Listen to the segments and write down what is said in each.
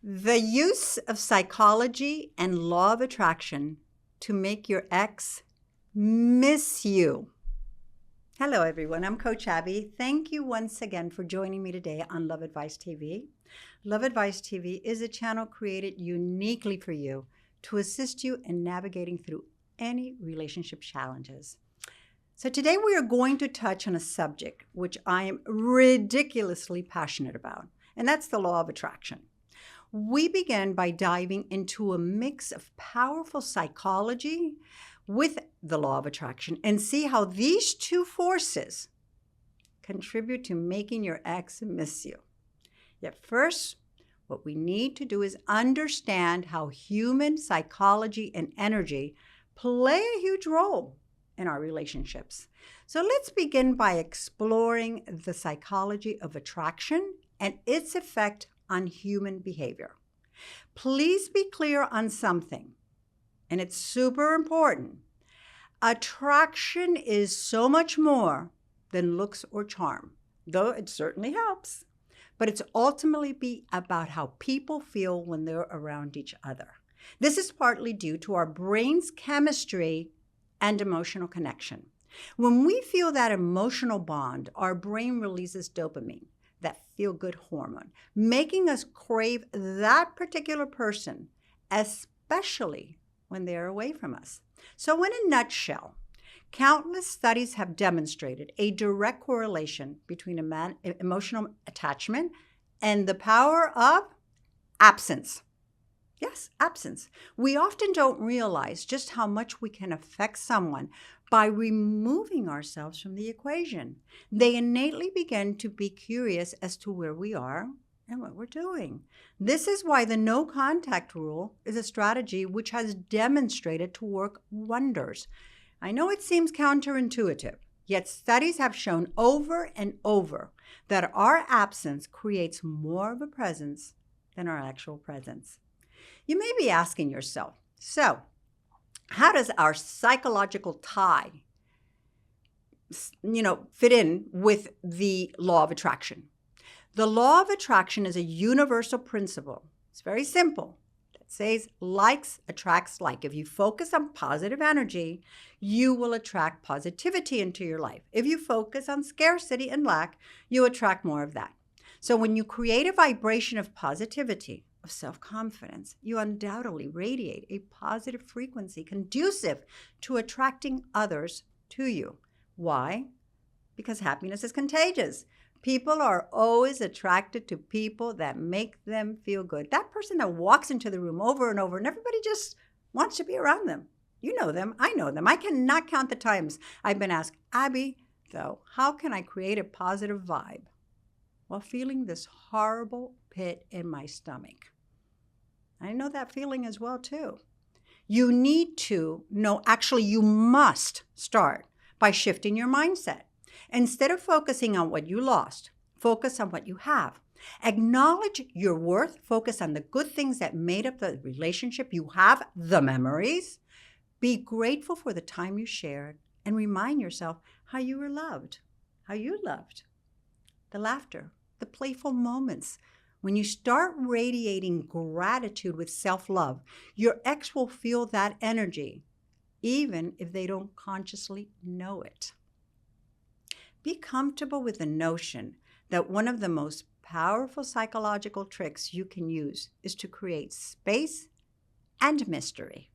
The use of psychology and law of attraction to make your ex miss you. Hello, everyone. I'm Coach Abby. Thank you once again for joining me today on Love Advice TV. Love Advice TV is a channel created uniquely for you to assist you in navigating through any relationship challenges. So today we are going to touch on a subject which I am ridiculously passionate about, and that's the law of attraction. We begin by diving into a mix of powerful psychology with the law of attraction and see how these two forces contribute to making your ex miss you. Yet first, what we need to do is understand how human psychology and energy play a huge role in our relationships. So let's begin by exploring the psychology of attraction and its effect on human behavior. Please be clear on something, and it's super important. Attraction is so much more than looks or charm, though it certainly helps, but it's ultimately be about how people feel when they're around each other. This is partly due to our brain's chemistry and emotional connection. When we feel that emotional bond, our brain releases dopamine, that feel-good hormone, making us crave that particular person, especially when they're away from us. So in a nutshell, countless studies have demonstrated a direct correlation between emotional attachment and the power of absence. Yes, absence. We often don't realize just how much we can affect someone by removing ourselves from the equation. They innately begin to be curious as to where we are and what we're doing. This is why the no contact rule is a strategy which has demonstrated to work wonders. I know it seems counterintuitive, yet studies have shown over and over that our absence creates more of a presence than our actual presence. You may be asking yourself, so how does our psychological tie, fit in with the law of attraction? The law of attraction is a universal principle. It's very simple. It says likes attracts like. If you focus on positive energy, you will attract positivity into your life. If you focus on scarcity and lack, you attract more of that. So when you create a vibration of positivity, of self-confidence, you undoubtedly radiate a positive frequency conducive to attracting others to you. Why? Because happiness is contagious. People are always attracted to people that make them feel good. That person that walks into the room over and over and everybody just wants to be around them. You know them, I know them. I cannot count the times I've been asked, Abby, though, how can I create a positive vibe while feeling this horrible pit in my stomach? I know that feeling as well, too. You need to you must start by shifting your mindset. Instead of focusing on what you lost, focus on what you have. Acknowledge your worth, focus on the good things that made up the relationship you have, the memories. Be grateful for the time you shared and remind yourself how you were loved, how you loved. The laughter, the playful moments. When you start radiating gratitude with self-love, your ex will feel that energy, even if they don't consciously know it. Be comfortable with the notion that one of the most powerful psychological tricks you can use is to create space and mystery.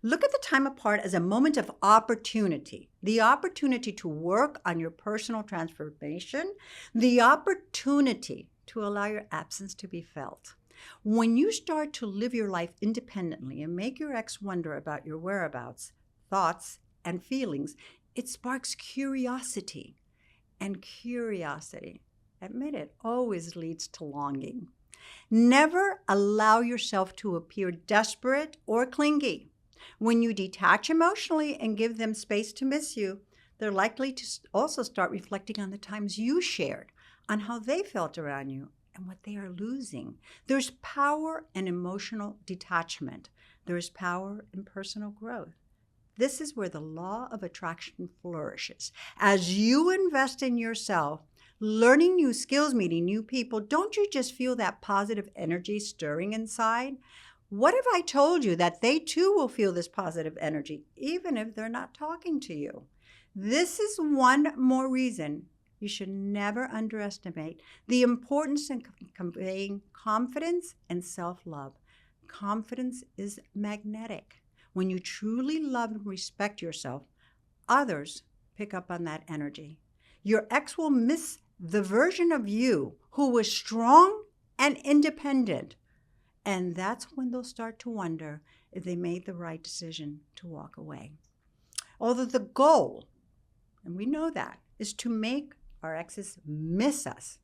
Look at the time apart as a moment of opportunity, the opportunity to work on your personal transformation, the opportunity to allow your absence to be felt. When you start to live your life independently and make your ex wonder about your whereabouts, thoughts, and feelings, it sparks curiosity. And curiosity, admit it, always leads to longing. Never allow yourself to appear desperate or clingy. When you detach emotionally and give them space to miss you, they're likely to also start reflecting on the times you shared, on how they felt around you and what they are losing. There's power in emotional detachment. There is power in personal growth. This is where the law of attraction flourishes. As you invest in yourself, learning new skills, meeting new people, don't you just feel that positive energy stirring inside? What if I told you that they too will feel this positive energy, even if they're not talking to you? This is one more reason you should never underestimate the importance in conveying confidence and self-love. Confidence is magnetic. When you truly love and respect yourself, others pick up on that energy. Your ex will miss the version of you who was strong and independent. And that's when they'll start to wonder if they made the right decision to walk away. Although the goal, and we know that, is to make our exes miss us,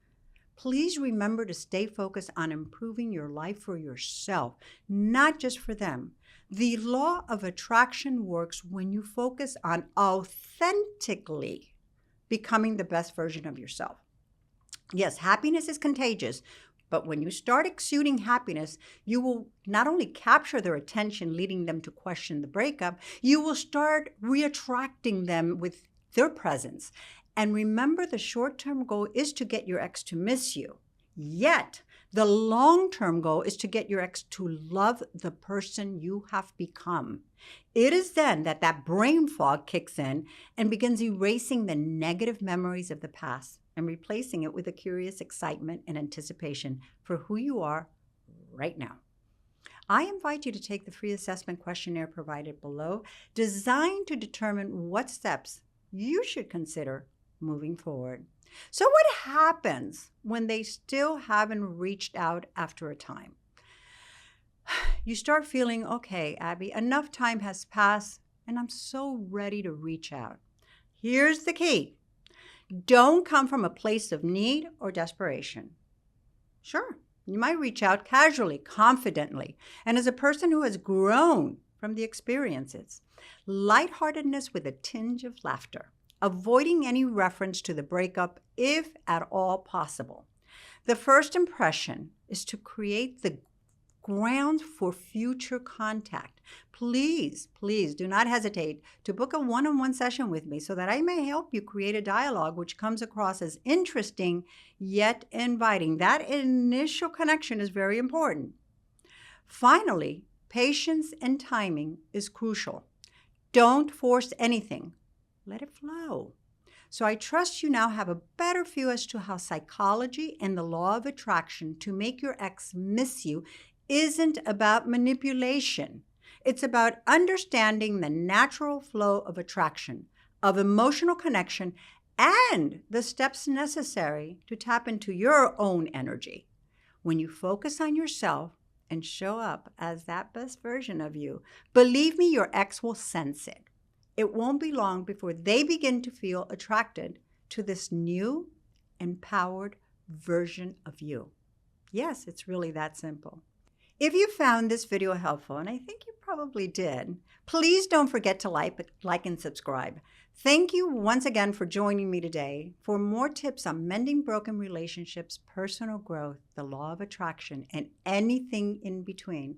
please remember to stay focused on improving your life for yourself, not just for them. The law of attraction works when you focus on authentically becoming the best version of yourself. Yes, happiness is contagious, but when you start exuding happiness, you will not only capture their attention, leading them to question the breakup, you will start reattracting them with their presence. And remember, the short-term goal is to get your ex to miss you. Yet, the long-term goal is to get your ex to love the person you have become. It is then that that brain fog kicks in and begins erasing the negative memories of the past and replacing it with a curious excitement and anticipation for who you are right now. I invite you to take the free assessment questionnaire provided below, designed to determine what steps you should consider moving forward. So what happens when they still haven't reached out after a time? You start feeling, okay, Abby, enough time has passed and I'm so ready to reach out. Here's the key. Don't come from a place of need or desperation. Sure, you might reach out casually, confidently, and as a person who has grown from the experiences. Lightheartedness with a tinge of laughter, avoiding any reference to the breakup if at all possible. The first impression is to create the ground for future contact. Please, please do not hesitate to book a one-on-one session with me so that I may help you create a dialogue which comes across as interesting yet inviting. That initial connection is very important. Finally, patience and timing is crucial. Don't force anything. Let it flow. So I trust you now have a better view as to how psychology and the law of attraction to make your ex miss you isn't about manipulation. It's about understanding the natural flow of attraction, of emotional connection, and the steps necessary to tap into your own energy. When you focus on yourself and show up as that best version of you, believe me, your ex will sense it. It won't be long before they begin to feel attracted to this new, empowered version of you. Yes, it's really that simple. If you found this video helpful, and I think you probably did, please don't forget to like and subscribe. Thank you once again for joining me today. For more tips on mending broken relationships, personal growth, the law of attraction, and anything in between,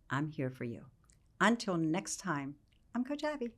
I'm here for you. Until next time, I'm Coach Abby.